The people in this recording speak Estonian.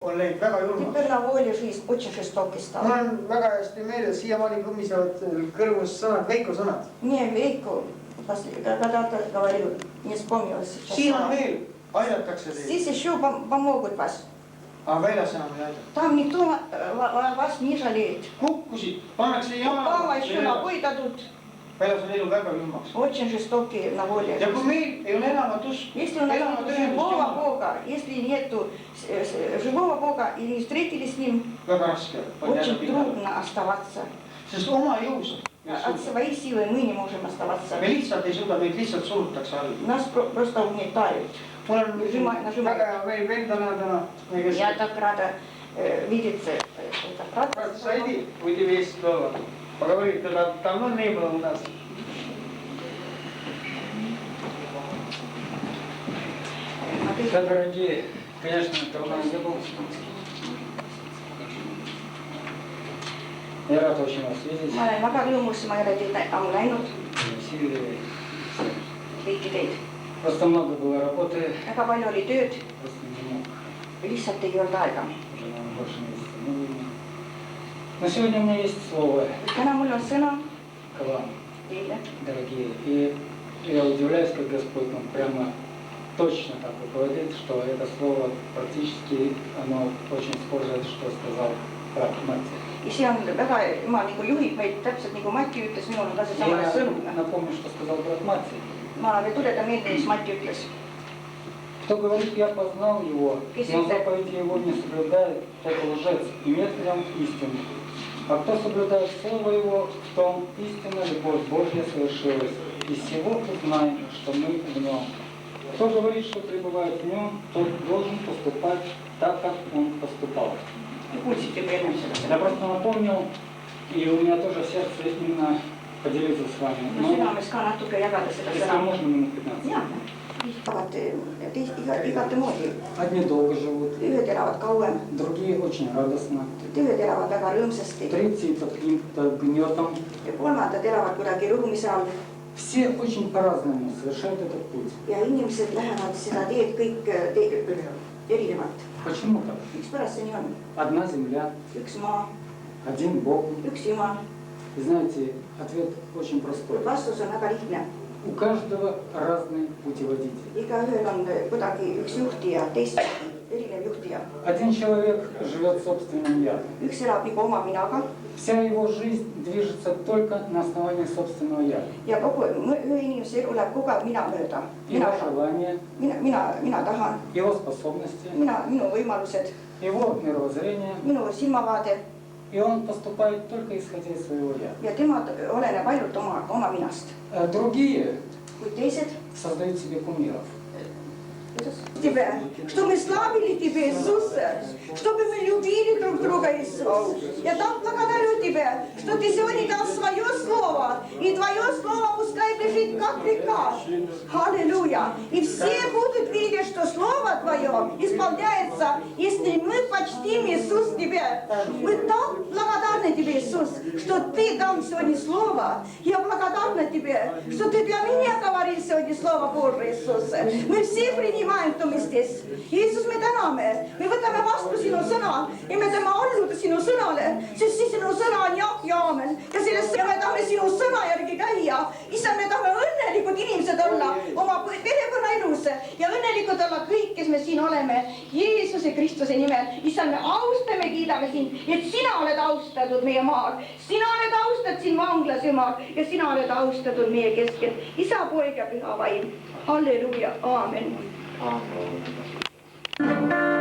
on läinud väga julmaks. Теперь на воле жизнь очень жестокий стал. Mul on väga hästi meeles, siiamaani kõmisevad kõrvus sõnad, Veiko sõnad. Мне Вейко, когда-то говорил, не вспомнила сейчас. Siin on veel, aidatakse teid. Здесь еще помогут вас. Aga väljas enam ei aidata. Там никто вас не жалеет. Kukkusid, pannakse Мама еще jala. ногой дадут. Väljas on elu väga julmaks. Очень жестокие на воле. Ja kui meil ei ole enamat usku, Если у нас нет живого Бога, если нету живого Бога и не встретились с Ним, väga raske. очень трудно оставаться. Sest oma jõus. От своей силы мы не можем оставаться. Me lihtsalt ei suuda, meid lihtsalt surutakse all. Нас просто угнетают. Mul on väga hea veel vendana täna. Я так рада видеться. Saidi, удивись слово. Поговорить, когда давно не было у нас. Да, дорогие, конечно, давно не был. Я рад очень вас видеть. Ma olen väga rõõmus, ma ei ole teid ammu näinud. Kõiki teid. Просто много было работы. Väga palju oli tööd. Просто не мог. Lihtsalt ei olnud aega. Уже нам больше месяца не видно. Но сегодня у меня есть слово Täna mul on sõna к вам, teile. дорогие. И я удивляюсь, как Господь нам прямо точно так руководит, что это слово практически, оно очень схоже, что сказал брат Мати. Ja see on väga, ma nagu juhib meid täpselt nagu Mati ütles, minul on ka see sama sõnum. Я напомню, что сказал брат Мати. Ma veel tuletan meelde, mis Mati ütles. Кто говорит, я познал его, но заповеди его не соблюдает, тот лжец, и нет в нем истины. А кто соблюдает слово его, в том истинная любовь Божья совершилась. Из всего узнаем, что мы в нем. Кто говорит, что пребывает в нем, тот должен поступать так, как он поступал. Я просто напомнил, и у меня тоже сердце именно поделиться с вами. No südames ka natuke jagada seda Если sõna. можно, минут 15. Jaa, igate moodi. Одни долго живут, Ühed elavad kauem, другие очень радостно. ühed elavad väga rõõmsasti Третьи под каким-то гнетом. ja kolmandad elavad kuidagi rõhumise all. Все очень по-разному совершают этот путь. Ja inimesed lähevad seda teed kõik erinevalt. Почему так? Mikspärast see nii on? Одна земля, Üks maa, один Бог. üks Jumal. И знаете, ответ очень простой. Vastus on väga lihtne. У каждого разный путеводитель. Igaühel on kuidagi üks juhtija, teist erinev juhtija. Один человек живет собственным я. Üks elab nagu oma minaga. Вся его жизнь движется только на основании собственного я. Ja kogu ühe inimese elu läheb kogu aeg mina mööda. Его желания, Mina tahan. его способности, Minu võimalused, его мировоззрение. minu silmavaade. И он поступает только исходя из своего я. Ja tema oleneb ainult oma minast. Другие Kuid teised создают себе кумиров. Тебя, что мы славили Тебя, Иисус, чтобы мы любили друг друга, Иисус. Я так благодарю Тебя, что Ты сегодня дал свое слово, и Твое слово пускай бежит как река. Аллилуйя. И все будут видеть, что слово Твое исполняется, если мы почтим Иисус Тебя. Мы так благодарны Тебе, Иисус, что Ты дал сегодня слово. Я благодарна Тебе, что Ты для меня говорил сегодня слово Божие, Иисус. Мы все принимаем to, mis tees. Jeesus, me täname, me võtame vastu sinu sõna ja me teeme alluda sinu sõnale, sest siis sinu sõna on jah ja aamen. Ja sellest me tahame sinu sõna järgi käia. Issa, me tahame õnnelikud inimesed olla oma perekonna elus ja õnnelikud olla kõik, kes me siin oleme Jeesuse Kristuse nimel. Issa, me austame, kiidame sind, et sina oled austatud meie maal. Sina oled austatud siin vanglas, Jumal, ja sina oled austatud meie keskel. Isa, poeg ja püha vaim. Halleluuja, aamen. Amen.